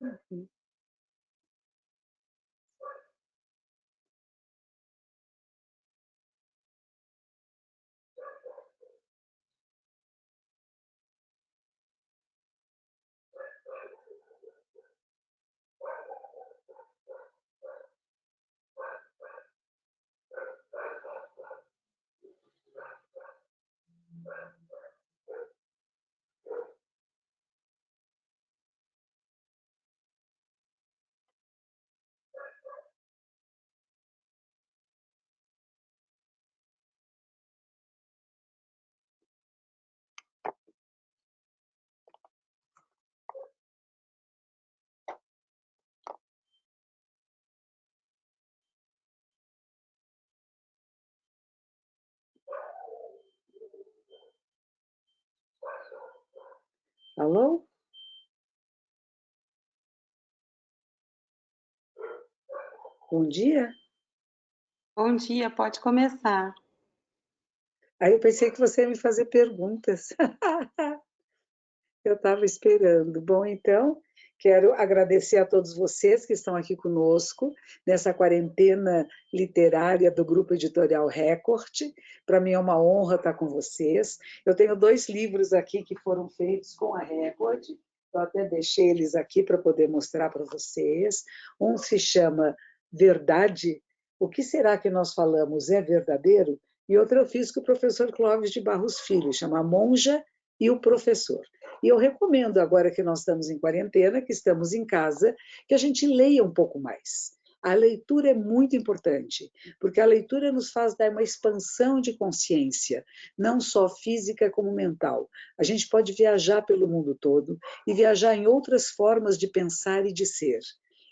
Uhum. Alô? Bom dia. Bom dia, pode começar. Aí eu pensei que você ia me fazer perguntas. Eu estava esperando. Bom, então, quero agradecer a todos vocês que estão aqui conosco nessa quarentena literária do Grupo Editorial Record. Para mim é uma honra estar com vocês. Eu tenho 2 livros aqui que foram feitos com a Record. Eu até deixei eles aqui para poder mostrar para vocês. Um se chama Verdade. O que será que nós falamos é verdadeiro? E outro eu fiz com o professor Clóvis de Barros Filho, chama A Monja e o Professor. E eu recomendo, agora que nós estamos em quarentena, que estamos em casa, que a gente leia um pouco mais. A leitura é muito importante, porque a leitura nos faz dar uma expansão de consciência, não só física como mental. A gente pode viajar pelo mundo todo e viajar em outras formas de pensar e de ser.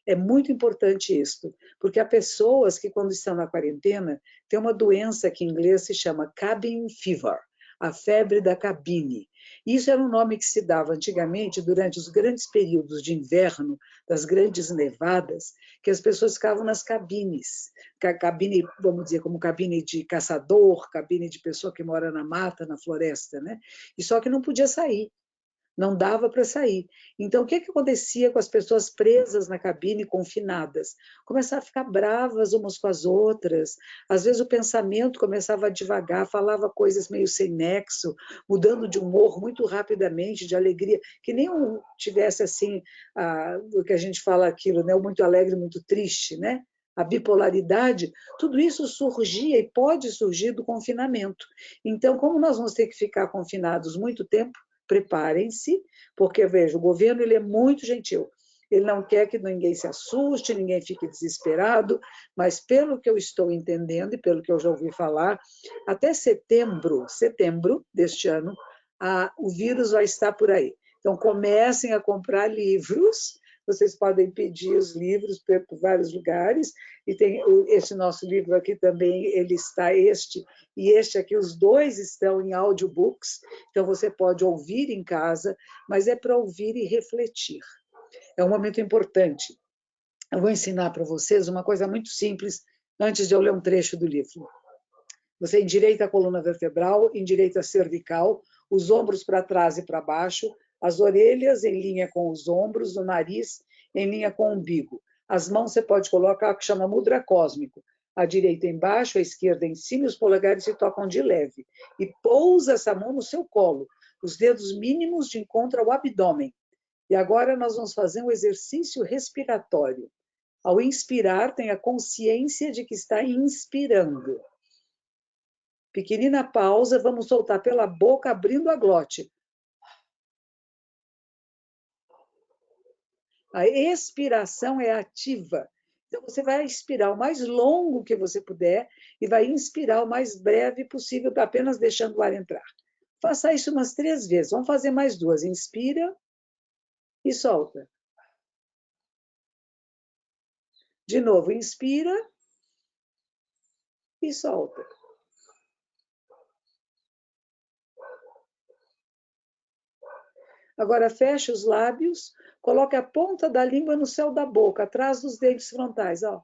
É muito importante isso, porque há pessoas que, quando estão na quarentena, têm uma doença que em inglês se chama cabin fever, a febre da cabine. Isso era um nome que se dava antigamente durante os grandes períodos de inverno, das grandes nevadas, que as pessoas ficavam nas cabines. Cabine, vamos dizer, como cabine de caçador, cabine de pessoa que mora na mata, na floresta, né? E só que não podia sair, não dava para sair. Então, o que acontecia com as pessoas presas na cabine, confinadas? Começavam a ficar bravas umas com as outras, às vezes o pensamento começava a devagar, falava coisas meio sem nexo, mudando de humor muito rapidamente, de alegria, que nem um tivesse assim, o que a gente fala aquilo, né? Muito alegre, muito triste, né? A bipolaridade, tudo isso surgia e pode surgir do confinamento. Então, como nós vamos ter que ficar confinados muito tempo, preparem-se, porque, veja, o governo ele é muito gentil. Ele não quer que ninguém se assuste, ninguém fique desesperado, mas pelo que eu estou entendendo e pelo que eu já ouvi falar, até setembro deste ano, o vírus vai estar por aí. Então, comecem a comprar livros, vocês podem pedir os livros por vários lugares, e tem esse nosso livro aqui também, ele está e este aqui, os 2 estão em audiobooks, então você pode ouvir em casa, mas é para ouvir e refletir. É um momento importante. Eu vou ensinar para vocês uma coisa muito simples, antes de eu ler um trecho do livro. Você endireita a coluna vertebral, endireita a cervical, os ombros para trás e para baixo, as orelhas em linha com os ombros, o nariz em linha com o umbigo. As mãos você pode colocar o que chama mudra cósmico. A direita embaixo, a esquerda em cima, e os polegares se tocam de leve. E pousa essa mão no seu colo, os dedos mínimos de encontro ao abdômen. E agora nós vamos fazer um exercício respiratório. Ao inspirar, tenha consciência de que está inspirando. Pequenina pausa, vamos soltar pela boca, abrindo a glote. A expiração é ativa. Então, você vai expirar o mais longo que você puder e vai inspirar o mais breve possível, apenas deixando o ar entrar. Faça isso umas 3 vezes. Vamos fazer mais 2. Inspira e solta. De novo, inspira e solta. Agora, fecha os lábios, coloque a ponta da língua no céu da boca, atrás dos dentes frontais. Ó.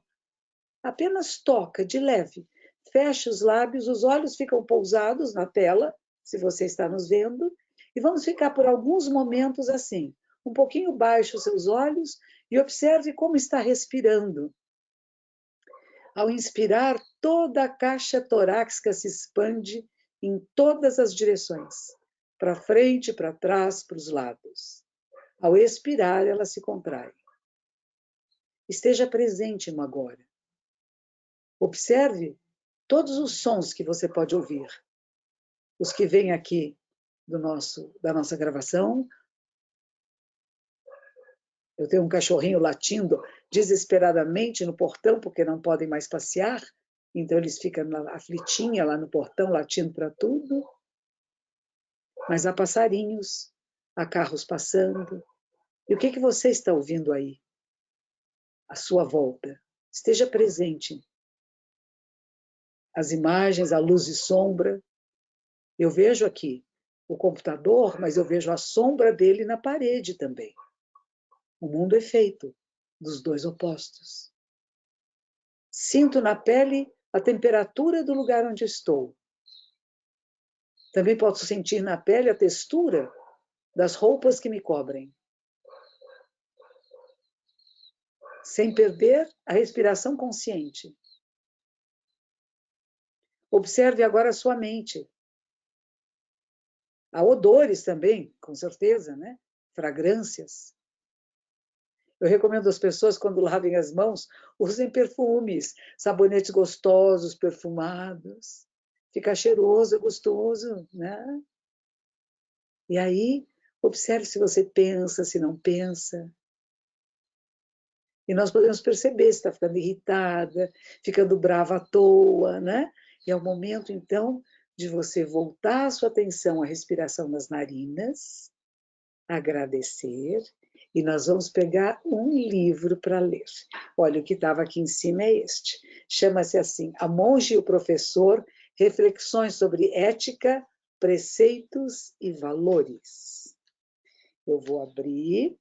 Apenas toca, de leve. Fecha os lábios, os olhos ficam pousados na tela, se você está nos vendo, e vamos ficar por alguns momentos assim. um pouquinho baixo os seus olhos e observe como está respirando. Ao inspirar, toda a caixa torácica se expande em todas as direções, para frente, para trás, para os lados. Ao expirar, ela se contrai. Esteja presente no agora. Observe todos os sons que você pode ouvir. Os que vêm aqui da nossa gravação. Eu tenho um cachorrinho latindo desesperadamente no portão, porque não podem mais passear. Então, eles ficam aflitinha lá no portão, latindo para tudo. Mas há passarinhos, há carros passando. E o que você está ouvindo aí? À sua volta. Esteja presente. As imagens, a luz e sombra. Eu vejo aqui o computador, mas eu vejo a sombra dele na parede também. O mundo é feito dos dois opostos. Sinto na pele a temperatura do lugar onde estou. Também posso sentir na pele a textura das roupas que me cobrem. Sem perder a respiração consciente. Observe agora a sua mente. Há odores também, com certeza, né? Fragrâncias. Eu recomendo às pessoas, quando lavem as mãos, usem perfumes, sabonetes gostosos, perfumados. Fica cheiroso, gostoso, né? E aí, observe se você pensa, se não pensa. E nós podemos perceber se está ficando irritada, ficando brava à toa, né? E é o momento, então, de você voltar a sua atenção à respiração nas narinas, agradecer, e nós vamos pegar um livro para ler. Olha, o que estava aqui em cima é este. Chama-se assim, A Monja e o Professor, Reflexões sobre Ética, Preceitos e Valores. Eu vou abrir.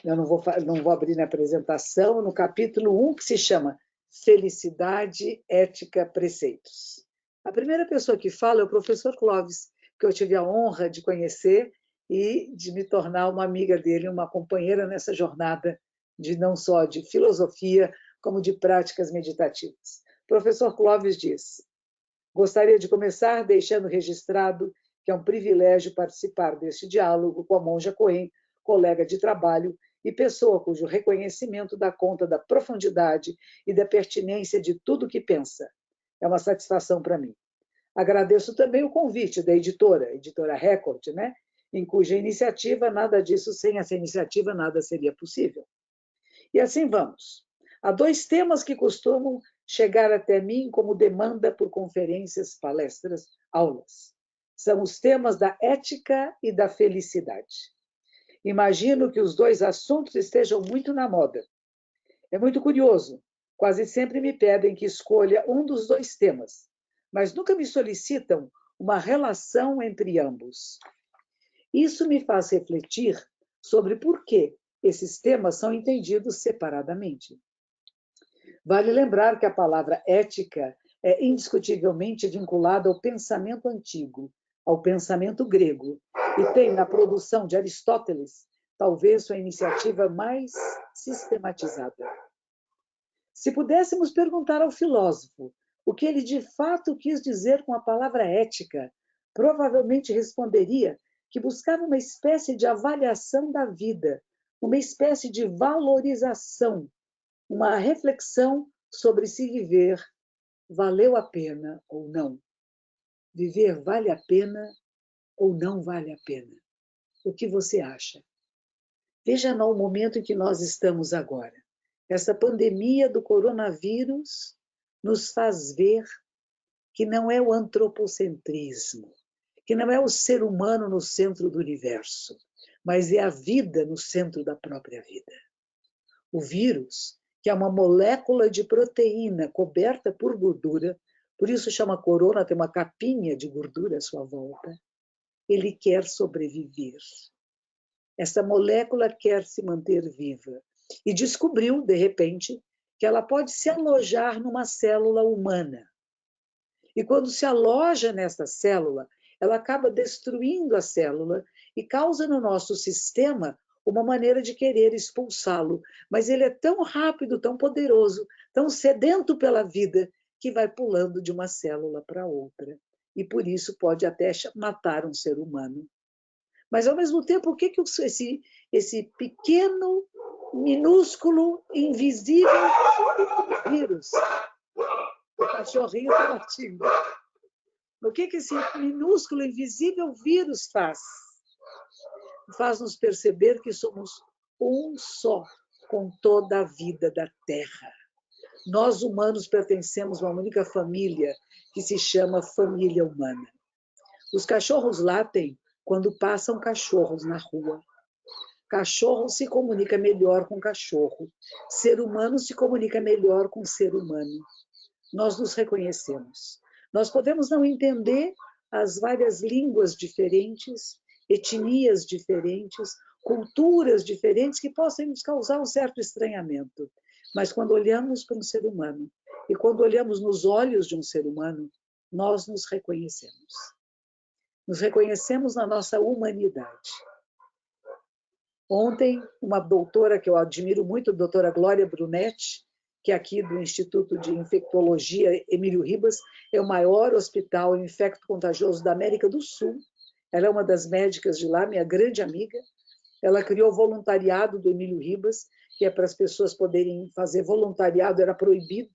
Eu não vou abrir na apresentação, no capítulo 1, que se chama Felicidade, Ética, Preceitos. A primeira pessoa que fala é o professor Clóvis, que eu tive a honra de conhecer e de me tornar uma amiga dele, uma companheira nessa jornada de não só de filosofia, como de práticas meditativas. O professor Clóvis diz: gostaria de começar deixando registrado que é um privilégio participar deste diálogo com a monja Cohen, colega de trabalho e pessoa cujo reconhecimento dá conta da profundidade e da pertinência de tudo que pensa. É uma satisfação para mim. Agradeço também o convite da editora Record, né? Em cuja iniciativa, nada disso, sem essa iniciativa, nada seria possível. E assim vamos. Há dois temas que costumam chegar até mim como demanda por conferências, palestras, aulas. São os temas da ética e da felicidade. Imagino que os dois assuntos estejam muito na moda. É muito curioso. Quase sempre me pedem que escolha um dos dois temas, mas nunca me solicitam uma relação entre ambos. Isso me faz refletir sobre por que esses temas são entendidos separadamente. Vale lembrar que a palavra ética é indiscutivelmente vinculada ao pensamento antigo, ao pensamento grego, e tem na produção de Aristóteles talvez sua iniciativa mais sistematizada. Se pudéssemos perguntar ao filósofo o que ele de fato quis dizer com a palavra ética, provavelmente responderia que buscava uma espécie de avaliação da vida, uma espécie de valorização, uma reflexão sobre se viver valeu a pena ou não. Viver vale a pena ou não vale a pena? O que você acha? Veja no momento em que nós estamos agora. Essa pandemia do coronavírus nos faz ver que não é o antropocentrismo, que não é o ser humano no centro do universo, mas é a vida no centro da própria vida. O vírus, que é uma molécula de proteína coberta por gordura, por isso chama corona, tem uma capinha de gordura à sua volta, ele quer sobreviver. Essa molécula quer se manter viva. E descobriu, de repente, que ela pode se alojar numa célula humana. E quando se aloja nessa célula, ela acaba destruindo a célula e causa no nosso sistema uma maneira de querer expulsá-lo. Mas ele é tão rápido, tão poderoso, tão sedento pela vida, que vai pulando de uma célula para outra. E por isso pode até matar um ser humano. Mas, ao mesmo tempo, o que esse pequeno, minúsculo, invisível vírus, o cachorrinho está latindo, o que esse minúsculo, invisível vírus faz? Faz nos perceber que somos um só com toda a vida da Terra. Nós, humanos, pertencemos a uma única família que se chama família humana. Os cachorros latem quando passam cachorros na rua. Cachorro se comunica melhor com cachorro. Ser humano se comunica melhor com ser humano. Nós nos reconhecemos. Nós podemos não entender as várias línguas diferentes, etnias diferentes, culturas diferentes que possam nos causar um certo estranhamento. Mas quando olhamos para um ser humano e quando olhamos nos olhos de um ser humano, nós nos reconhecemos. Nos reconhecemos na nossa humanidade. Ontem, uma doutora que eu admiro muito, a doutora Glória Brunetti, que é aqui do Instituto de Infectologia Emílio Ribas, é o maior hospital infecto-contagioso da América do Sul. Ela é uma das médicas de lá, minha grande amiga. Ela criou o voluntariado do Emílio Ribas, que é para as pessoas poderem fazer voluntariado, era proibido.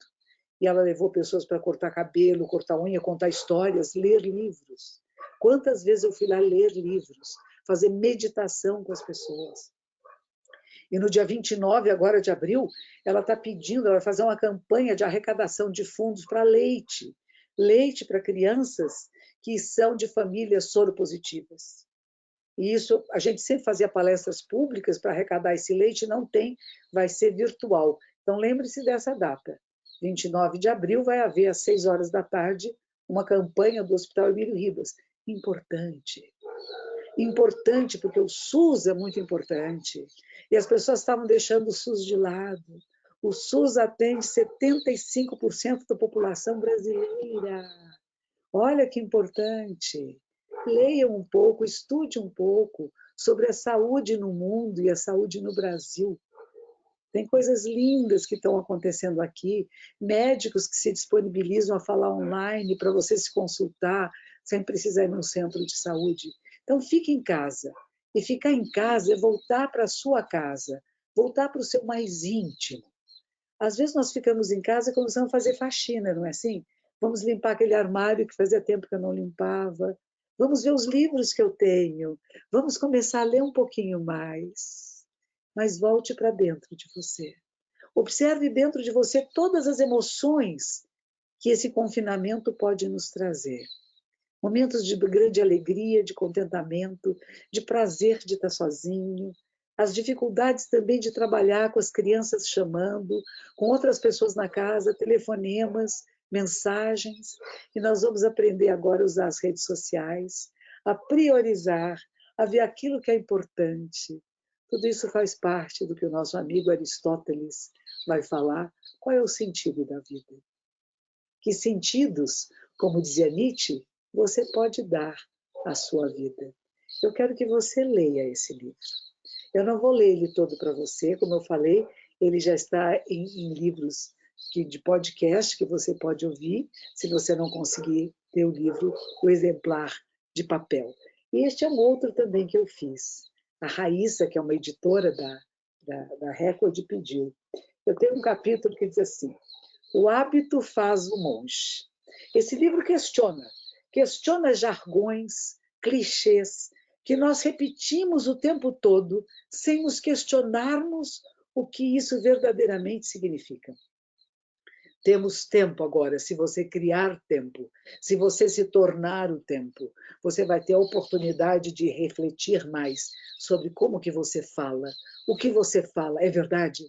E ela levou pessoas para cortar cabelo, cortar unha, contar histórias, ler livros. Quantas vezes eu fui lá ler livros, fazer meditação com as pessoas. E no dia 29, agora de abril, ela está pedindo, ela vai fazer uma campanha de arrecadação de fundos para leite. Leite para crianças que são de famílias soropositivas. E isso, a gente sempre fazia palestras públicas para arrecadar esse leite, não tem, vai ser virtual. Então lembre-se dessa data. 29 de abril vai haver às 6 horas da tarde uma campanha do Hospital Emílio Ribas. Importante. Importante porque o SUS é muito importante. E as pessoas estavam deixando o SUS de lado. O SUS atende 75% da população brasileira. Olha que importante. Leia um pouco, estude um pouco sobre a saúde no mundo e a saúde no Brasil. Tem coisas lindas que estão acontecendo aqui, médicos que se disponibilizam a falar online para você se consultar, sem precisar ir num centro de saúde. Então, fique em casa. E ficar em casa é voltar para a sua casa, voltar para o seu mais íntimo. Às vezes nós ficamos em casa e começamos a fazer faxina, não é assim? Vamos limpar aquele armário que fazia tempo que eu não limpava. Vamos ver os livros que eu tenho. Vamos começar a ler um pouquinho mais. Mas volte para dentro de você. Observe dentro de você todas as emoções que esse confinamento pode nos trazer. Momentos de grande alegria, de contentamento, de prazer de estar sozinho, as dificuldades também de trabalhar com as crianças chamando, com outras pessoas na casa, telefonemas, mensagens. E nós vamos aprender agora a usar as redes sociais, a priorizar, a ver aquilo que é importante. Tudo isso faz parte do que o nosso amigo Aristóteles vai falar. Qual é o sentido da vida? Que sentidos, como dizia Nietzsche, você pode dar à sua vida? Eu quero que você leia esse livro. Eu não vou ler ele todo para você, como eu falei, ele já está em livros de podcast que você pode ouvir, se você não conseguir ter o livro, o exemplar de papel. E este é um outro também que eu fiz. A Raíssa, que é uma editora da Record, pediu. Eu tenho um capítulo que diz assim: o hábito faz o monge. Esse livro questiona jargões, clichês, que nós repetimos o tempo todo, sem nos questionarmos o que isso verdadeiramente significa. Temos tempo agora, se você criar tempo, se você se tornar o tempo, você vai ter a oportunidade de refletir mais sobre como que você fala, o que você fala, é verdade?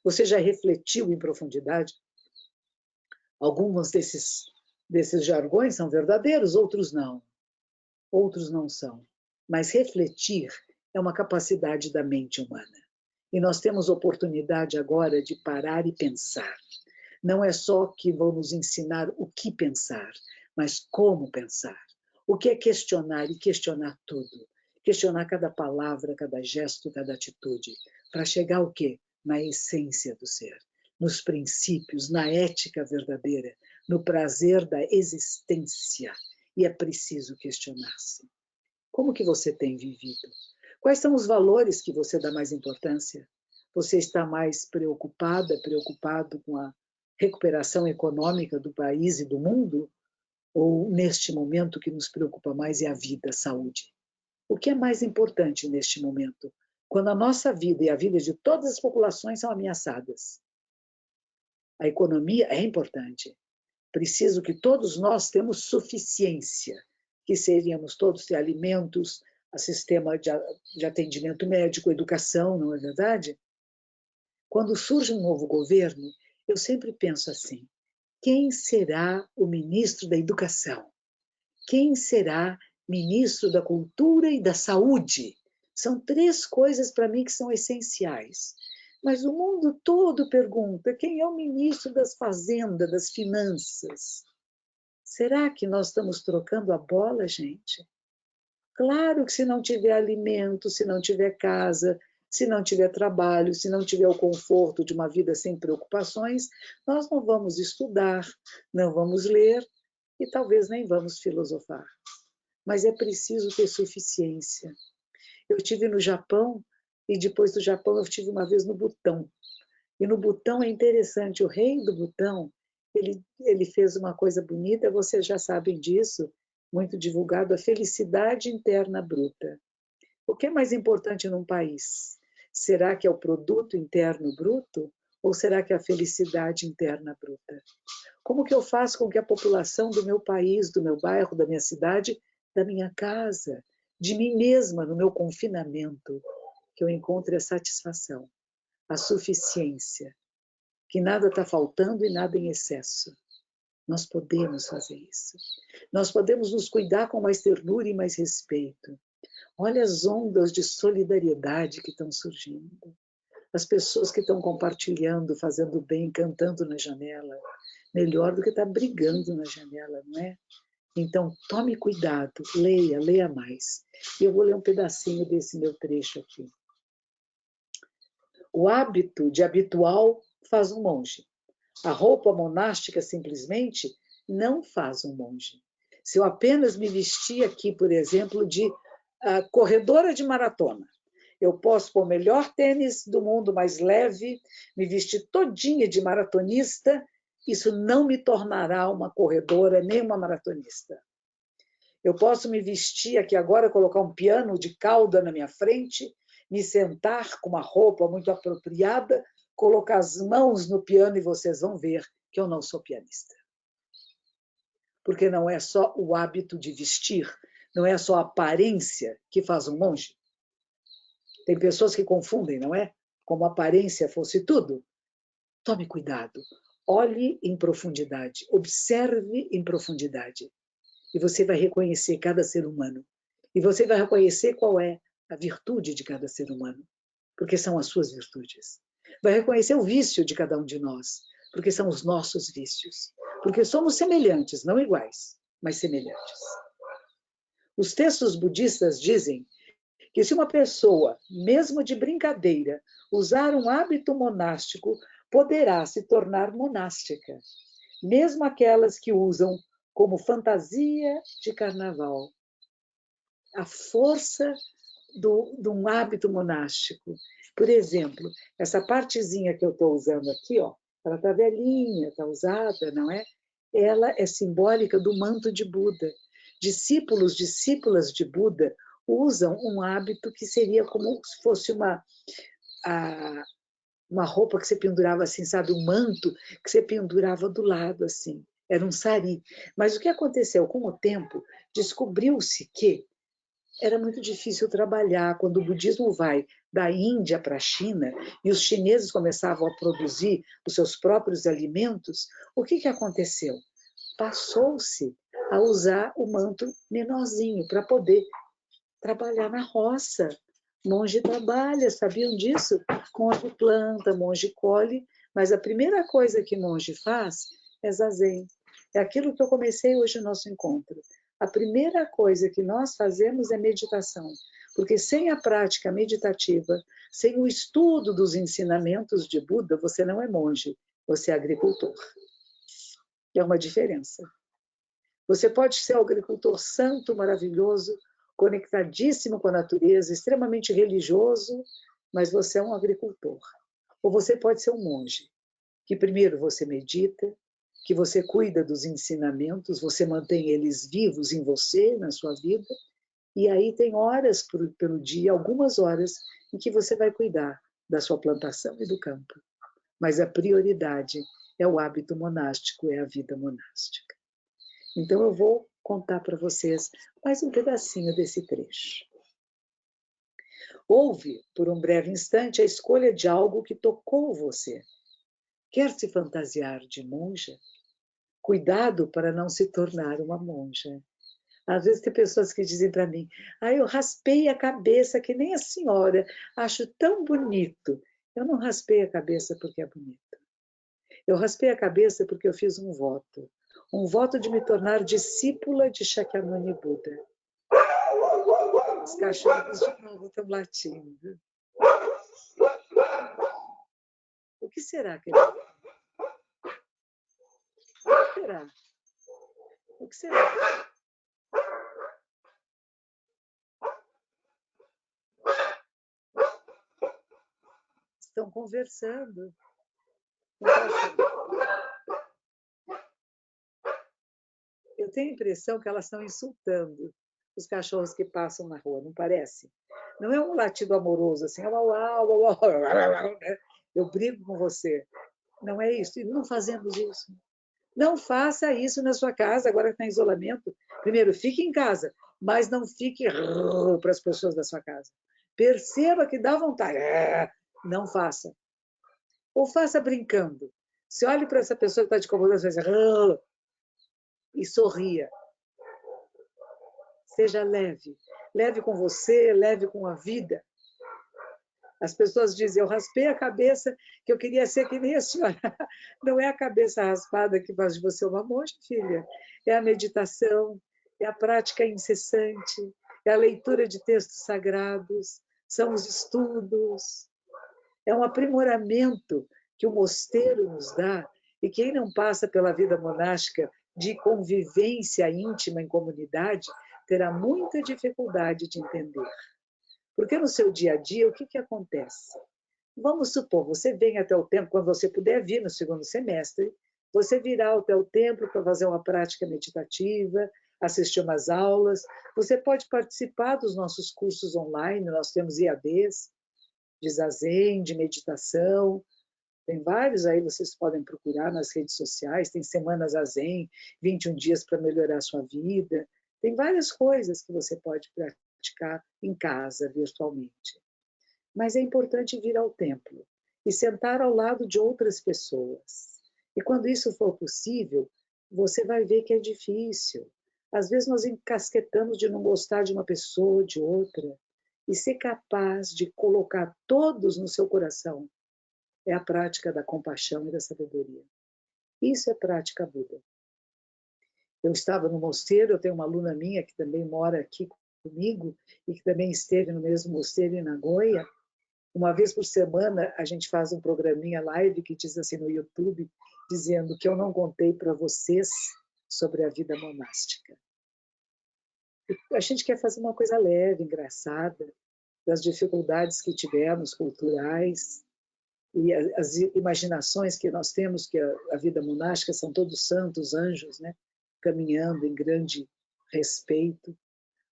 Você já refletiu em profundidade? Alguns desses jargões são verdadeiros, outros não. Outros não são. Mas refletir é uma capacidade da mente humana. E nós temos oportunidade agora de parar e pensar. Não é só que vão nos ensinar o que pensar, mas como pensar. O que é questionar e questionar tudo. questionar cada palavra, cada gesto, cada atitude, para chegar ao quê? Na essência do ser, nos princípios, na ética verdadeira, no prazer da existência. E é preciso questionar-se. Como que você tem vivido? Quais são os valores que você dá mais importância? Você está mais preocupado com a recuperação econômica do país e do mundo? Ou neste momento o que nos preocupa mais é a vida, a saúde? O que é mais importante neste momento? Quando a nossa vida e a vida de todas as populações são ameaçadas. A economia é importante. Preciso que todos nós temos suficiência, que seríamos todos ter alimentos, a sistema de atendimento médico, educação, não é verdade? Quando surge um novo governo, eu sempre penso assim, quem será o ministro da educação? Quem será ministro da cultura e da saúde? São três coisas para mim que são essenciais. Mas o mundo todo pergunta quem é o ministro das fazendas, das finanças? Será que nós estamos trocando a bola, gente? Claro que se não tiver alimento, se não tiver casa, se não tiver trabalho, se não tiver o conforto de uma vida sem preocupações, nós não vamos estudar, não vamos ler e talvez nem vamos filosofar. Mas é preciso ter suficiência. Eu estive no Japão e depois do Japão eu estive uma vez no Butão. E no Butão é interessante, o rei do Butão, ele fez uma coisa bonita, vocês já sabem disso, muito divulgado, a felicidade interna bruta. O que é mais importante num país? Será que é o produto interno bruto ou será que é a felicidade interna bruta? Como que eu faço com que a população do meu país, do meu bairro, da minha cidade, da minha casa, de mim mesma, no meu confinamento, que eu encontre a satisfação, a suficiência, que nada está faltando e nada em excesso. Nós podemos fazer isso. Nós podemos nos cuidar com mais ternura e mais respeito. Olha as ondas de solidariedade que estão surgindo. As pessoas que estão compartilhando, fazendo bem, cantando na janela. Melhor do que estar brigando na janela, não é? Então, tome cuidado, leia mais. E eu vou ler um pedacinho desse meu trecho aqui. O hábito de habitual faz um monge. A roupa monástica simplesmente não faz um monge. Se eu apenas me vestir aqui, por exemplo, de corredora de maratona, eu posso pôr o melhor tênis do mundo, mais leve, me vestir todinha de maratonista, isso não me tornará uma corredora nem uma maratonista. Eu posso me vestir aqui agora, colocar um piano de cauda na minha frente, me sentar com uma roupa muito apropriada, colocar as mãos no piano e vocês vão ver que eu não sou pianista. Porque não é só o hábito de vestir, não é só a aparência que faz um monge. Tem pessoas que confundem, não é? Como a aparência fosse tudo. Tome cuidado, olhe em profundidade, observe em profundidade. E você vai reconhecer cada ser humano. E você vai reconhecer qual é a virtude de cada ser humano, porque são as suas virtudes. Vai reconhecer o vício de cada um de nós, porque são os nossos vícios. Porque somos semelhantes, não iguais, mas semelhantes. Os textos budistas dizem que se uma pessoa, mesmo de brincadeira, usar um hábito monástico, poderá se tornar monástica, mesmo aquelas que usam como fantasia de carnaval. A força de um hábito monástico. Por exemplo, essa partezinha que eu estou usando aqui, ó, ela está velhinha, está usada, não é? Ela é simbólica do manto de Buda. Discípulos, discípulas de Buda usam um hábito que seria como se fosse uma roupa que você pendurava assim, sabe? Um manto que você pendurava do lado, assim. Era um sari. Mas o que aconteceu? Com o tempo, descobriu-se que era muito difícil trabalhar. Quando o budismo vai da Índia para a China e os chineses começavam a produzir os seus próprios alimentos, o que aconteceu? Passou-se a usar o manto menorzinho para poder trabalhar na roça. Monge trabalha, sabiam disso? Monge planta, monge colhe, mas a primeira coisa que monge faz é zazen. É aquilo que eu comecei hoje no nosso encontro. a primeira coisa que nós fazemos é meditação. Porque sem a prática meditativa, sem o estudo dos ensinamentos de Buda, você não é monge, você é agricultor. É uma diferença. Você pode ser um agricultor santo, maravilhoso, conectadíssimo com a natureza, extremamente religioso, mas você é um agricultor. Ou você pode ser um monge, que primeiro você medita, que você cuida dos ensinamentos, você mantém eles vivos em você, na sua vida, e aí tem horas pelo dia, algumas horas, em que você vai cuidar da sua plantação e do campo. Mas a prioridade é o hábito monástico, é a vida monástica. Então eu vou contar para vocês mais um pedacinho desse trecho. Houve, por um breve instante, a escolha de algo que tocou você. Quer se fantasiar de monja? Cuidado para não se tornar uma monja. Às vezes tem pessoas que dizem para mim, eu raspei a cabeça que nem a senhora, acho tão bonito. Eu não raspei a cabeça porque é bonito. Eu raspei a cabeça porque eu fiz um voto de me tornar discípula de Shakyamuni Buda. Os cachorros de novo estão latindo. O que será que ele... O que será? O que será? Estão conversando. Eu tenho a impressão que elas estão insultando os cachorros que passam na rua, não parece? Não é um latido amoroso, assim, eu brigo com você. Não é isso, e não fazemos isso. Não faça isso na sua casa, agora que está em isolamento. Primeiro, fique em casa, mas não fique para as pessoas da sua casa. Perceba que dá vontade. Não faça. Ou faça brincando. Se olhe para essa pessoa que está te incomodando e sorria. Seja leve. Leve com você, leve com a vida. As pessoas dizem, eu raspei a cabeça que eu queria ser que nem a senhora. Não é a cabeça raspada que faz de você uma monja, filha. É a meditação, é a prática incessante, é a leitura de textos sagrados, são os estudos. É um aprimoramento que o mosteiro nos dá, e quem não passa pela vida monástica de convivência íntima em comunidade terá muita dificuldade de entender. Porque no seu dia a dia, o que acontece? Vamos supor, você vem até o templo, quando você puder vir no segundo semestre, você virá até o templo para fazer uma prática meditativa, assistir umas aulas, você pode participar dos nossos cursos online, nós temos IADs, de zazen, de meditação, tem vários aí, vocês podem procurar nas redes sociais, tem semanas zazen, 21 dias para melhorar a sua vida, tem várias coisas que você pode praticar em casa, virtualmente. Mas é importante vir ao templo e sentar ao lado de outras pessoas. E quando isso for possível, você vai ver que é difícil. Às vezes nós encasquetamos de não gostar de uma pessoa ou de outra. E ser capaz de colocar todos no seu coração é a prática da compaixão e da sabedoria. Isso é prática Buda. Eu estava no mosteiro, eu tenho uma aluna minha que também mora aqui comigo e que também esteve no mesmo mosteiro em Nagoya. Uma vez por semana a gente faz um programinha live que diz assim no YouTube, dizendo que eu não contei para vocês sobre a vida monástica. A gente quer fazer uma coisa leve, engraçada, das dificuldades que tivemos, culturais, e as imaginações que nós temos, que a vida monástica são todos santos, anjos, né? Caminhando em grande respeito.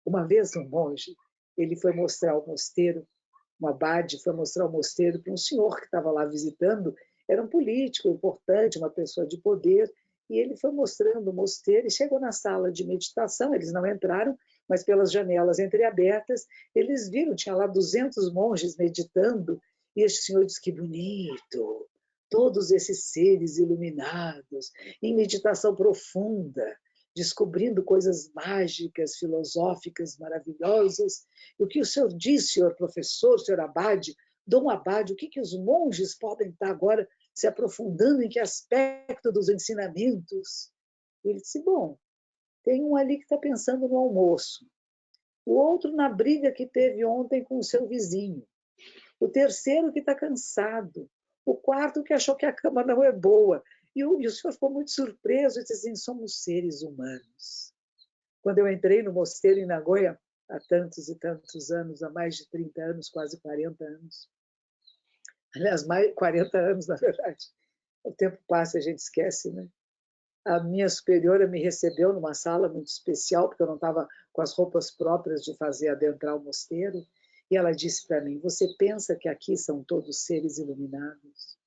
Uma vez um monge, ele foi mostrar o mosteiro, um abade foi mostrar o mosteiro para um senhor que estava lá visitando, era um político importante, uma pessoa de poder, e ele foi mostrando o mosteiro e chegou na sala de meditação, eles não entraram, mas pelas janelas entreabertas, eles viram, tinha lá 200 monges meditando, e este senhor disse, que bonito, todos esses seres iluminados, em meditação profunda, descobrindo coisas mágicas, filosóficas, maravilhosas. E o que o senhor diz, senhor professor, senhor abade, Dom Abade, o que os monges podem estar agora se aprofundando em que aspecto dos ensinamentos? Ele disse, bom, Tem um ali que está pensando no almoço. O outro na briga que teve ontem com o seu vizinho. O terceiro que está cansado. O quarto que achou que a cama não é boa. E o senhor ficou muito surpreso e disse assim, somos seres humanos. Quando eu entrei no mosteiro em Nagoya, há tantos e tantos anos, há mais de 30 anos, quase 40 anos. Aliás, mais 40 anos, na verdade. O tempo passa e a gente esquece, né? A minha superiora me recebeu numa sala muito especial, porque eu não estava com as roupas próprias de fazer adentrar o mosteiro, e ela disse para mim, você pensa que aqui são todos seres iluminados?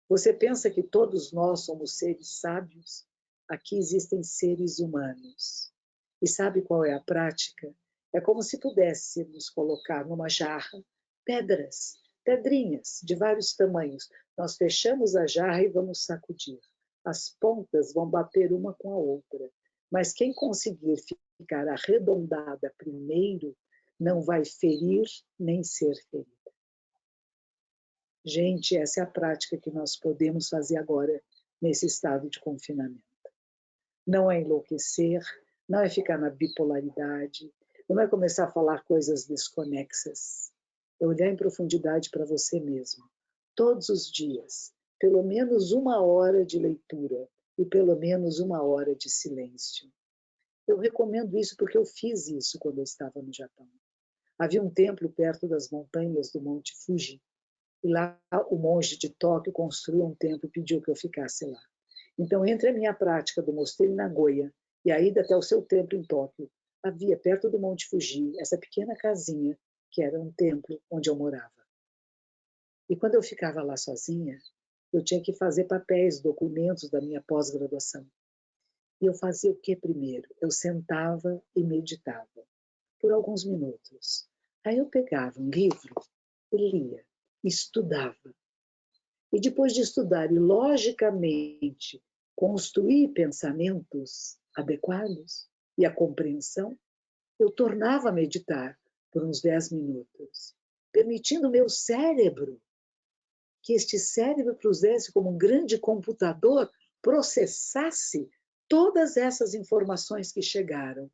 Você pensa que todos nós somos seres sábios? Aqui existem seres humanos. E sabe qual é a prática? É como se pudéssemos colocar numa jarra pedras, pedrinhas de vários tamanhos. Nós fechamos a jarra e vamos sacudir. As pontas vão bater uma com a outra. Mas quem conseguir ficar arredondada primeiro, não vai ferir nem ser ferido. Gente, essa é a prática que nós podemos fazer agora, nesse estado de confinamento. Não é enlouquecer, não é ficar na bipolaridade, não é começar a falar coisas desconexas. É olhar em profundidade para você mesmo. Todos os dias, pelo menos 1 hora de leitura e pelo menos 1 hora de silêncio. Eu recomendo isso porque eu fiz isso quando eu estava no Japão. Havia um templo perto das montanhas do Monte Fuji, e lá o monge de Tóquio construiu um templo e pediu que eu ficasse lá. Então, entre a minha prática do mosteiro em Nagoya e a ida até o seu templo em Tóquio, havia perto do Monte Fuji essa pequena casinha que era um templo onde eu morava. E quando eu ficava lá sozinha, eu tinha que fazer papéis, documentos da minha pós-graduação. E eu fazia o que primeiro? Eu sentava e meditava por alguns minutos. Aí eu pegava um livro e lia, estudava. E depois de estudar e logicamente construir pensamentos adequados e a compreensão, eu tornava a meditar por uns 10 minutos, permitindo ao meu cérebro que este cérebro pusesse como um grande computador, processasse todas essas informações que chegaram.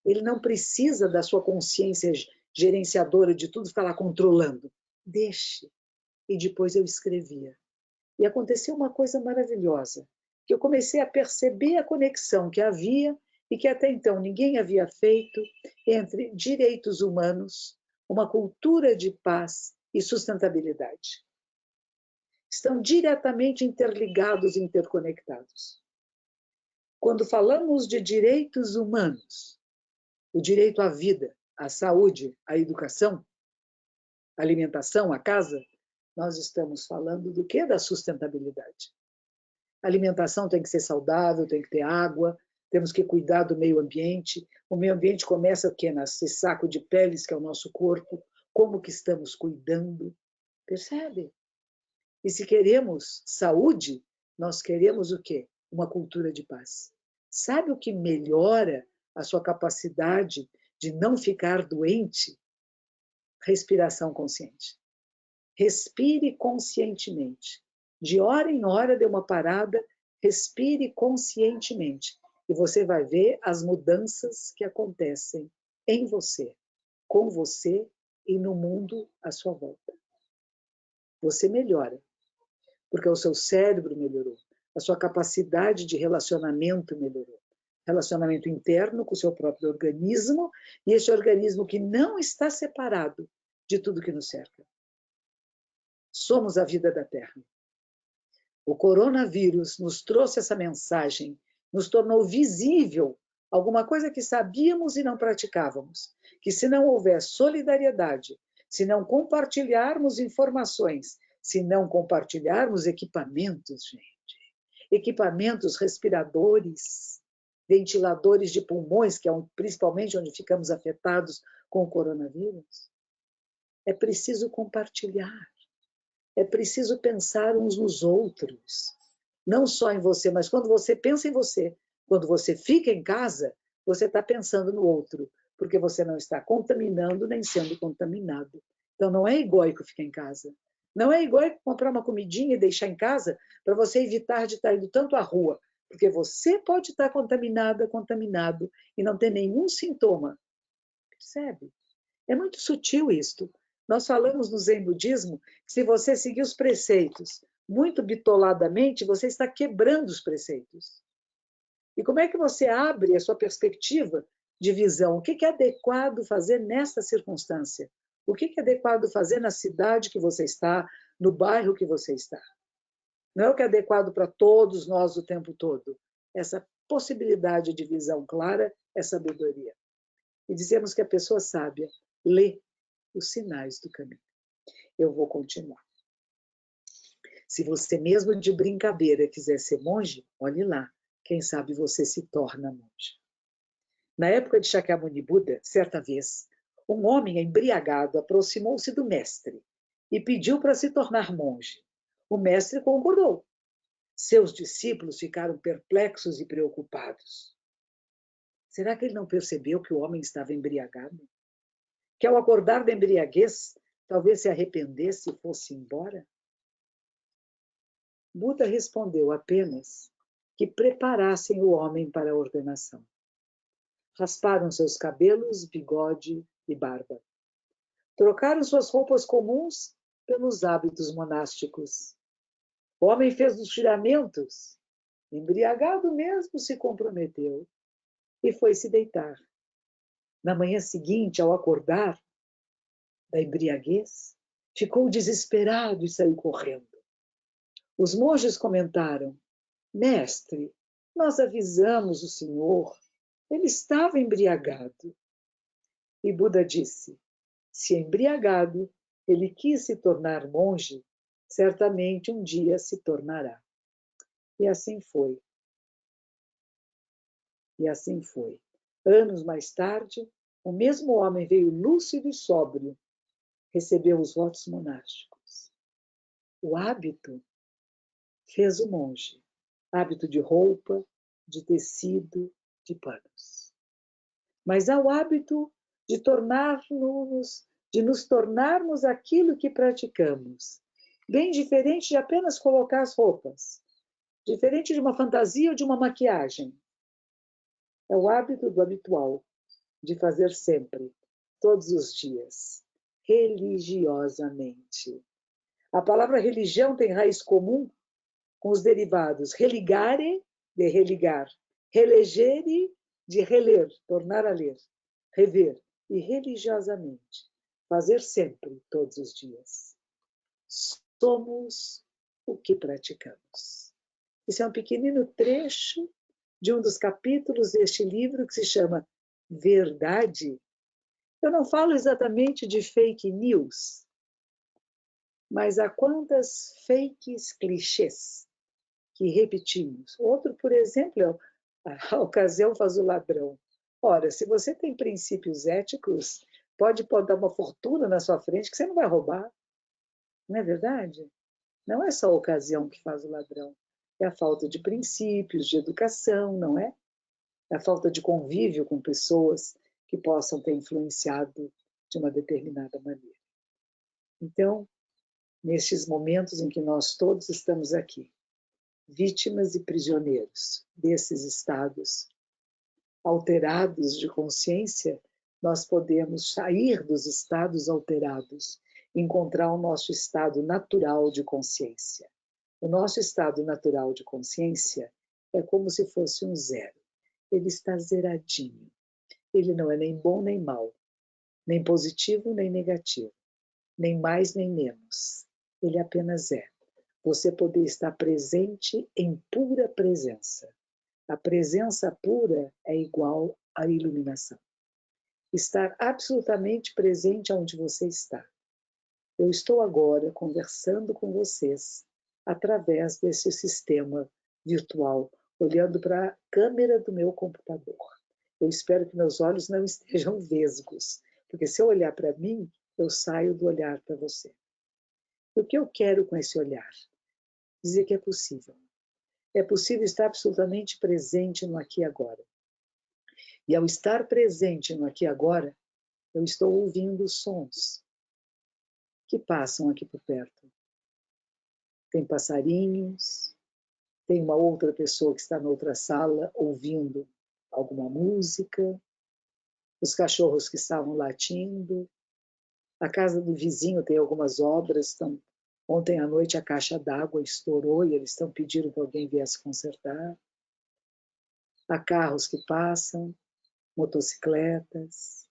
Ele não precisa da sua consciência gerenciadora de tudo, ficar lá controlando. Deixe. E depois eu escrevia. E aconteceu uma coisa maravilhosa, que eu comecei a perceber a conexão que havia e que até então ninguém havia feito entre direitos humanos, uma cultura de paz e sustentabilidade. Estão diretamente interligados e interconectados. Quando falamos de direitos humanos, o direito à vida, à saúde, à educação, à alimentação, à casa, nós estamos falando do que? Da sustentabilidade. A alimentação tem que ser saudável, tem que ter água, temos que cuidar do meio ambiente. O meio ambiente começa o quê? Nesse saco de peles que é o nosso corpo. Como que estamos cuidando? Percebe? E se queremos saúde, nós queremos o quê? Uma cultura de paz. Sabe o que melhora a sua capacidade de não ficar doente? Respiração consciente. Respire conscientemente. De hora em hora, dê uma parada, respire conscientemente. E você vai ver as mudanças que acontecem em você, com você e no mundo à sua volta. Você melhora, porque o seu cérebro melhorou, a sua capacidade de relacionamento melhorou. Relacionamento interno com o seu próprio organismo, e esse organismo que não está separado de tudo que nos cerca. Somos a vida da Terra. O coronavírus nos trouxe essa mensagem, nos tornou visível alguma coisa que sabíamos e não praticávamos, que se não houver solidariedade, se não compartilharmos informações, se não compartilharmos equipamentos, gente, equipamentos respiradores, ventiladores de pulmões, que é principalmente onde ficamos afetados com o coronavírus, é preciso compartilhar. É preciso pensar uns nos outros, não só em você, mas quando você pensa em você, quando você fica em casa, você está pensando no outro, porque você não está contaminando nem sendo contaminado. Então não é egóico ficar em casa. Não é egóico comprar uma comidinha e deixar em casa para você evitar de estar indo tanto à rua, Porque você pode estar contaminada, contaminado, e não ter nenhum sintoma. Percebe? É muito sutil isto. Nós falamos no Zen Budismo que se você seguir os preceitos muito bitoladamente, você está quebrando os preceitos. E como é que você abre a sua perspectiva de visão? O que é adequado fazer nessa circunstância? O que é adequado fazer na cidade que você está, no bairro que você está? Não é o que é adequado para todos nós o tempo todo. Essa possibilidade de visão clara é sabedoria. E dizemos que a pessoa sábia lê os sinais do caminho. Eu vou continuar. Se você mesmo de brincadeira quiser ser monge, olhe lá. Quem sabe você se torna monge. Na época de Shakyamuni Buda, certa vez, um homem embriagado aproximou-se do mestre e pediu para se tornar monge. O mestre concordou. Seus discípulos ficaram perplexos e preocupados. Será que ele não percebeu que o homem estava embriagado? Que ao acordar da embriaguez, talvez se arrependesse e fosse embora? Buda respondeu apenas que preparassem o homem para a ordenação. Rasparam seus cabelos, bigode e barba. Trocaram suas roupas comuns pelos hábitos monásticos. O homem fez os juramentos. Embriagado mesmo, se comprometeu e foi se deitar. Na manhã seguinte, ao acordar da embriaguez, ficou desesperado e saiu correndo. Os monges comentaram: Mestre, nós avisamos o senhor, ele estava embriagado. E Buda disse: se embriagado ele quis se tornar monge, certamente um dia se tornará. E assim foi. E assim foi. Anos mais tarde, o mesmo homem veio lúcido e sóbrio, recebeu os votos monásticos. O hábito fez o monge. Hábito de roupa, de tecido, de panos. Mas há o hábito de nos tornarmos aquilo que praticamos. Bem diferente de apenas colocar as roupas. Diferente de uma fantasia ou de uma maquiagem. É o hábito do habitual, de fazer sempre, todos os dias, religiosamente. A palavra religião tem raiz comum com os derivados religare, de religar, relegere, de reler, tornar a ler, rever, e religiosamente, fazer sempre, todos os dias. Somos o que praticamos. Esse é um pequenino trecho de um dos capítulos deste livro que se chama Verdade. Eu não falo exatamente de fake news, mas há quantas fakes clichês que repetimos. Outro, por exemplo, é a ocasião faz o ladrão. Ora, se você tem princípios éticos, pode dar uma fortuna na sua frente que você não vai roubar. Não é verdade? Não é só a ocasião que faz o ladrão. É a falta de princípios, de educação, não é? É a falta de convívio com pessoas que possam ter influenciado de uma determinada maneira. Então, nestes momentos em que nós todos estamos aqui, vítimas e prisioneiros desses estados alterados de consciência, nós podemos sair dos estados alterados, encontrar o nosso estado natural de consciência. O nosso estado natural de consciência é como se fosse um zero. Ele está zeradinho. Ele não é nem bom nem mal, nem positivo nem negativo, nem mais nem menos. Ele apenas é. Você poder estar presente em pura presença. A presença pura é igual à iluminação. Estar absolutamente presente onde você está. Eu estou agora conversando com vocês através desse sistema virtual, olhando para a câmera do meu computador. Eu espero que meus olhos não estejam vesgos, porque se eu olhar para mim, eu saio do olhar para você. E o que eu quero com esse olhar? Dizer que é possível. É possível estar absolutamente presente no aqui e agora. E ao estar presente no aqui e agora, eu estou ouvindo sons que passam aqui por perto. Tem passarinhos, Tem uma outra pessoa que está na outra sala ouvindo alguma música, os cachorros que estavam latindo, a casa do vizinho tem algumas obras. Ontem à noite a caixa d'água estourou e eles estão pedindo que alguém viesse consertar. Há carros que passam, motocicletas.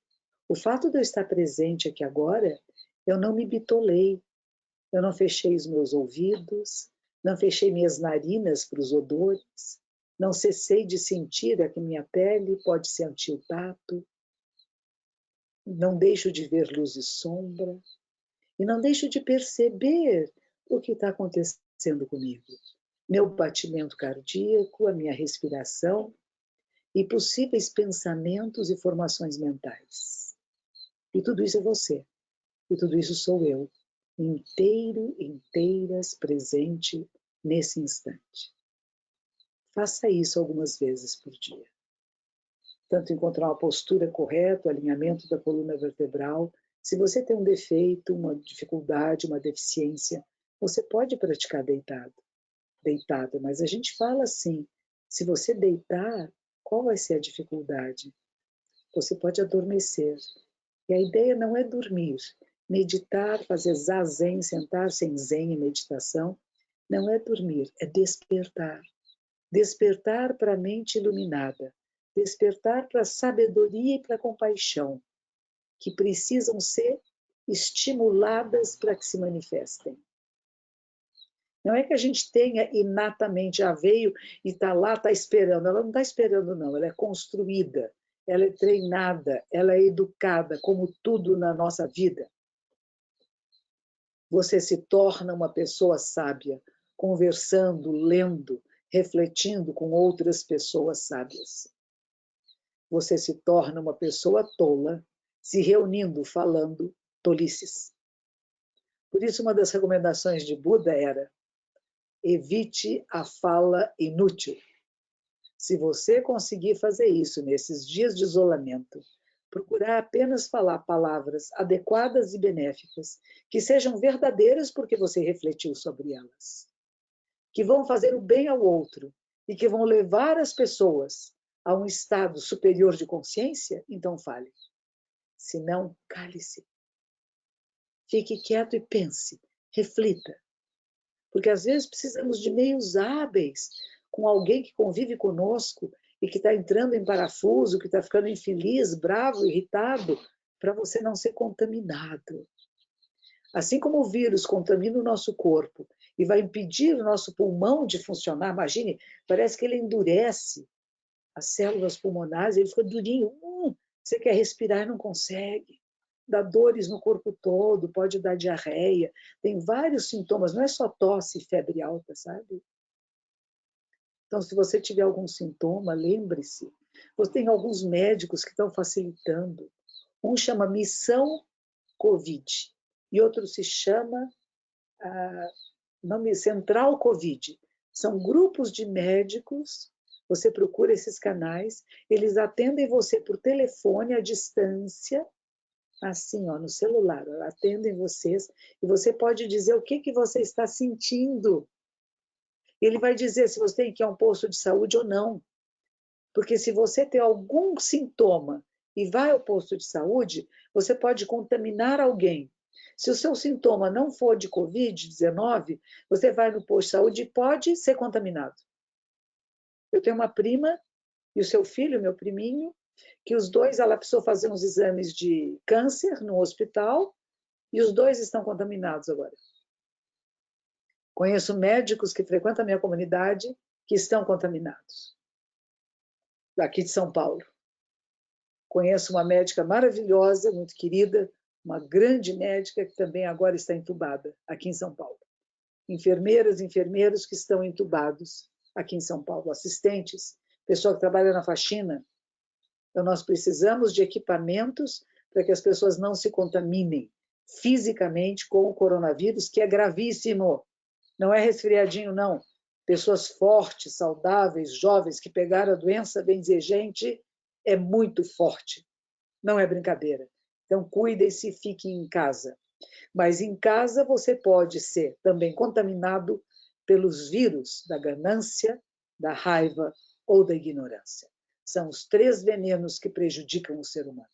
O fato de eu estar presente aqui agora, eu não me bitolei, eu não fechei os meus ouvidos, não fechei minhas narinas para os odores, não cessei de sentir a que minha pele pode sentir o tato, não deixo de ver luz e sombra, e não deixo de perceber o que está acontecendo comigo. Meu batimento cardíaco, a minha respiração e possíveis pensamentos e formações mentais. E tudo isso é você. E tudo isso sou eu, inteiro, inteiras, presente nesse instante. Faça isso algumas vezes por dia. Tanto encontrar uma postura correta, o alinhamento da coluna vertebral. Se você tem um defeito, uma dificuldade, uma deficiência, você pode praticar deitada, mas a gente fala assim, se você deitar, qual vai ser a dificuldade? Você pode adormecer. E a ideia não é dormir. Meditar, fazer zazen, sentar-se em zen e meditação, não é dormir, é despertar. Despertar para a mente iluminada. Despertar para a sabedoria e para a compaixão, que precisam ser estimuladas para que se manifestem. Não é que a gente tenha inatamente, já veio e está lá, está esperando. Ela não está esperando, não. Ela é construída, ela é treinada, ela é educada, como tudo na nossa vida. Você se torna uma pessoa sábia, conversando, lendo, refletindo com outras pessoas sábias. Você se torna uma pessoa tola, se reunindo, falando tolices. Por isso, uma das recomendações de Buda era: evite a fala inútil. Se você conseguir fazer isso nesses dias de isolamento, procurar apenas falar palavras adequadas e benéficas, que sejam verdadeiras porque você refletiu sobre elas, que vão fazer o bem ao outro e que vão levar as pessoas a um estado superior de consciência, então fale. Se não, cale-se. Fique quieto e pense, reflita. Porque às vezes precisamos de meios hábeis com alguém que convive conosco e que está entrando em parafuso, que está ficando infeliz, bravo, irritado, para você não ser contaminado. Assim como o vírus contamina o nosso corpo e vai impedir o nosso pulmão de funcionar, imagine, parece que ele endurece as células pulmonares, ele fica durinho. Você quer respirar e não consegue. Dá dores no corpo todo, pode dar diarreia, tem vários sintomas, não é só tosse e febre alta, sabe? Então, se você tiver algum sintoma, lembre-se, você tem alguns médicos que estão facilitando. Um chama Missão Covid e outro se chama nome Central Covid. São grupos de médicos, você procura esses canais, eles atendem você por telefone à distância, assim, ó, no celular, atendem vocês, e você pode dizer o que você está sentindo. Ele vai dizer se você tem que ir a um posto de saúde ou não. Porque se você tem algum sintoma e vai ao posto de saúde, você pode contaminar alguém. Se o seu sintoma não for de Covid-19, você vai no posto de saúde e pode ser contaminado. Eu tenho uma prima e o seu filho, meu priminho, que os dois, ela precisou fazer uns exames de câncer no hospital e os dois estão contaminados agora. Conheço médicos que frequentam a minha comunidade que estão contaminados. Daqui de São Paulo. Conheço uma médica maravilhosa, muito querida, uma grande médica que também agora está entubada aqui em São Paulo. Enfermeiras e enfermeiros que estão entubados aqui em São Paulo, assistentes, pessoal que trabalha na faxina. Então, nós precisamos de equipamentos para que as pessoas não se contaminem fisicamente com o coronavírus, que é gravíssimo. Não é resfriadinho, não. Pessoas fortes, saudáveis, jovens que pegaram a doença, vem dizer, gente, é muito forte. Não é brincadeira. Então, cuide-se e fique em casa. Mas em casa você pode ser também contaminado pelos vírus da ganância, da raiva ou da ignorância. São os 3 venenos que prejudicam o ser humano.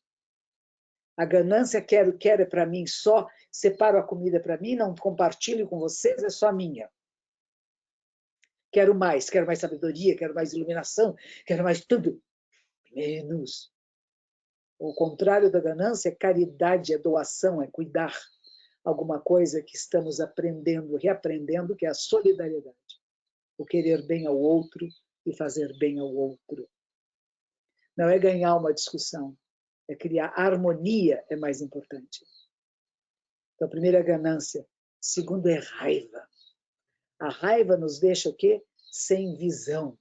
A ganância, quero é para mim só, separo a comida para mim, não compartilho com vocês, é só minha. Quero mais sabedoria, quero mais iluminação, quero mais tudo. Menos. O contrário da ganância é caridade, é doação, é cuidar. Alguma coisa que estamos aprendendo, reaprendendo, que é a solidariedade. O querer bem ao outro e fazer bem ao outro. Não é ganhar uma discussão, é criar harmonia, é mais importante. Então, primeiro é ganância. Segundo é raiva. A raiva nos deixa o quê? Sem visão.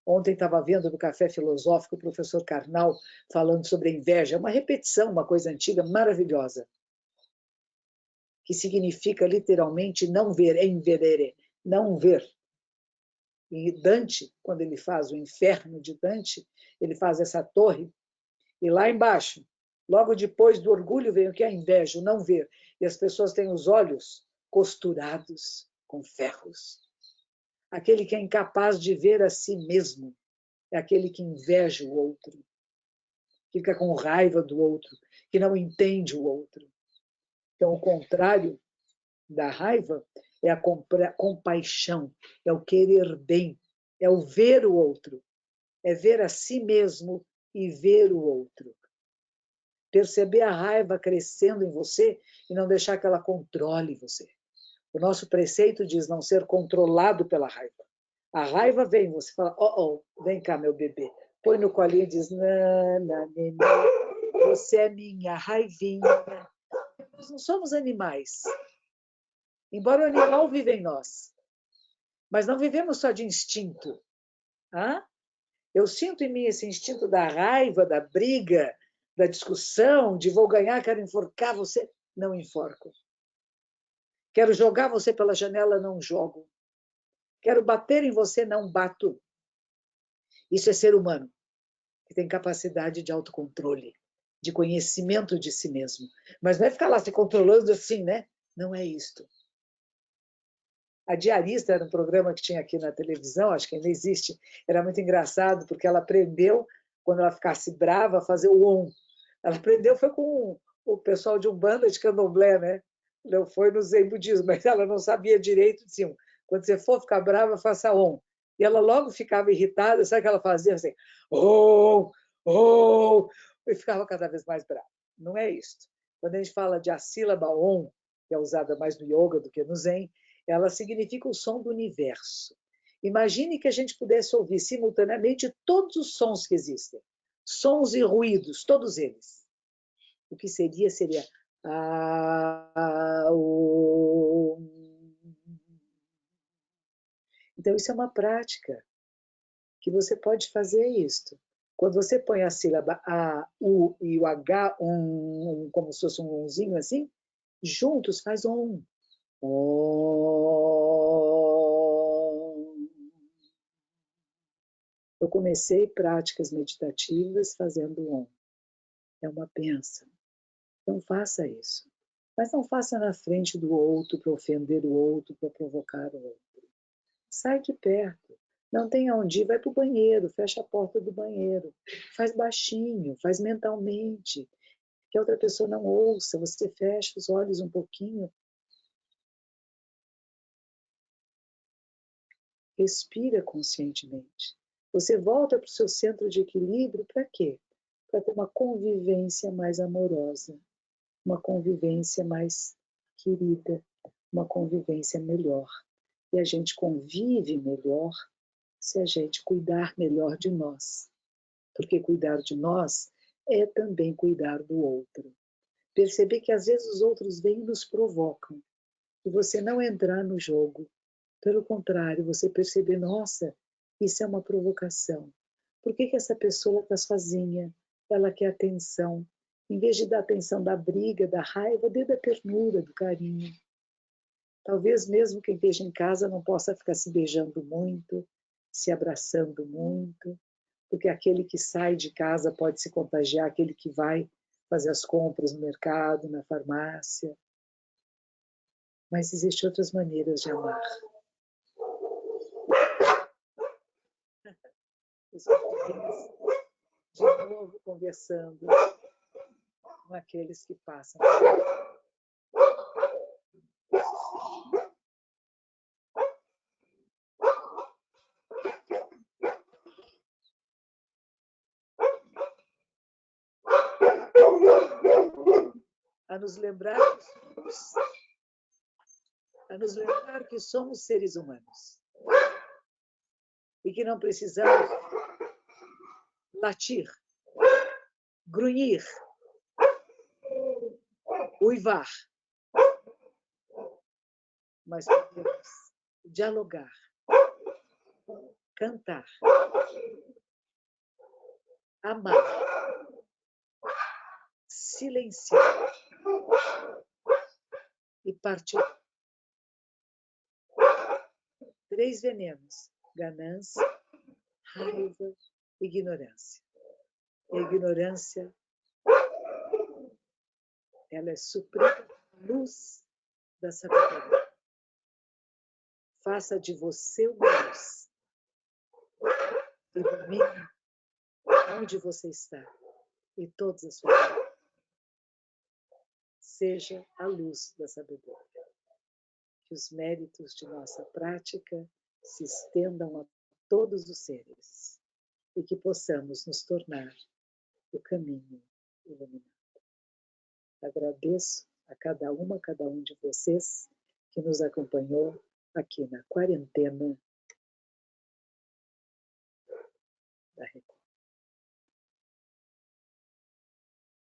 Ontem estava vendo no Café Filosófico o professor Karnal falando sobre a inveja. É uma repetição, uma coisa antiga, maravilhosa. Que significa literalmente não ver, envedere, não ver. E Dante, quando ele faz o inferno de Dante, ele faz essa torre, e lá embaixo, logo depois do orgulho, vem o que é a inveja, o não ver. E as pessoas têm os olhos costurados com ferros. Aquele que é incapaz de ver a si mesmo é aquele que inveja o outro, fica com raiva do outro, que não entende o outro. Então, o contrário da raiva é a compaixão, é o querer bem, é o ver o outro, é ver a si mesmo e ver o outro. Perceber a raiva crescendo em você e não deixar que ela controle você. O nosso preceito diz não ser controlado pela raiva. A raiva vem, você fala, vem cá, meu bebê. Põe no colinho e diz, Nana, neném, você é minha raivinha. Nós não somos animais. Embora o animal viva em nós. Mas não vivemos só de instinto. Hã? Eu sinto em mim esse instinto da raiva, da briga, da discussão, de vou ganhar, quero enforcar você. Não enforco. Quero jogar você pela janela, não jogo. Quero bater em você, não bato. Isso é ser humano, que tem capacidade de autocontrole, de conhecimento de si mesmo. Mas não é ficar lá se controlando assim, né? Não é isto. A Diarista era um programa que tinha aqui na televisão, acho que ainda existe. Era muito engraçado, porque ela aprendeu, quando ela ficasse brava, a fazer o on. Ela aprendeu, foi com o pessoal de Umbanda, de Candomblé, né? Não foi no Zen Budismo, mas ela não sabia direito. Diziam, quando você for ficar brava, faça on. E ela logo ficava irritada, sabe o que ela fazia? Assim, e ficava cada vez mais brava. Não é isso. Quando a gente fala de a sílaba on, que é usada mais no yoga do que no Zen, ela significa o som do universo. Imagine que a gente pudesse ouvir simultaneamente todos os sons que existem. Sons e ruídos, todos eles. O que seria? Seria... Então, isso é uma prática que você pode fazer isto. Quando você põe a sílaba A, U e o H, como se fosse um umzinho assim, juntos faz um. Eu comecei práticas meditativas fazendo Om. É uma bênção. Não faça isso. Mas não faça na frente do outro para ofender o outro, para provocar o outro. Sai de perto. Não tem onde ir, vai para o banheiro, fecha a porta do banheiro. Faz baixinho, faz mentalmente. Que a outra pessoa não ouça, você fecha os olhos um pouquinho. Respira conscientemente. Você volta para o seu centro de equilíbrio para quê? Para ter uma convivência mais amorosa, uma convivência mais querida, uma convivência melhor. E a gente convive melhor se a gente cuidar melhor de nós. Porque cuidar de nós é também cuidar do outro. Perceber que às vezes os outros vêm e nos provocam. E você não entrar no jogo. Pelo contrário, você perceber, nossa, isso é uma provocação. Por que essa pessoa está sozinha? Ela quer atenção. Em vez de dar atenção da briga, da raiva, dê da ternura, do carinho. Talvez mesmo quem esteja em casa não possa ficar se beijando muito, se abraçando muito, porque aquele que sai de casa pode se contagiar, aquele que vai fazer as compras no mercado, na farmácia. Mas existem outras maneiras de amar. estou de novo conversando com aqueles que passam. A nos lembrar que somos seres humanos e que não precisamos latir, grunhir, uivar, mas podemos dialogar, cantar, amar, silenciar e partilhar. 3 venenos: ganância, raiva, ignorância. E a ignorância, ela é suprema luz da sabedoria. Faça de você uma luz. Ilumine onde você está e todas as suas vidas. Seja a luz da sabedoria. Que os méritos de nossa prática se estendam a todos os seres e que possamos nos tornar o caminho iluminado. Agradeço a cada um de vocês que nos acompanhou aqui na quarentena da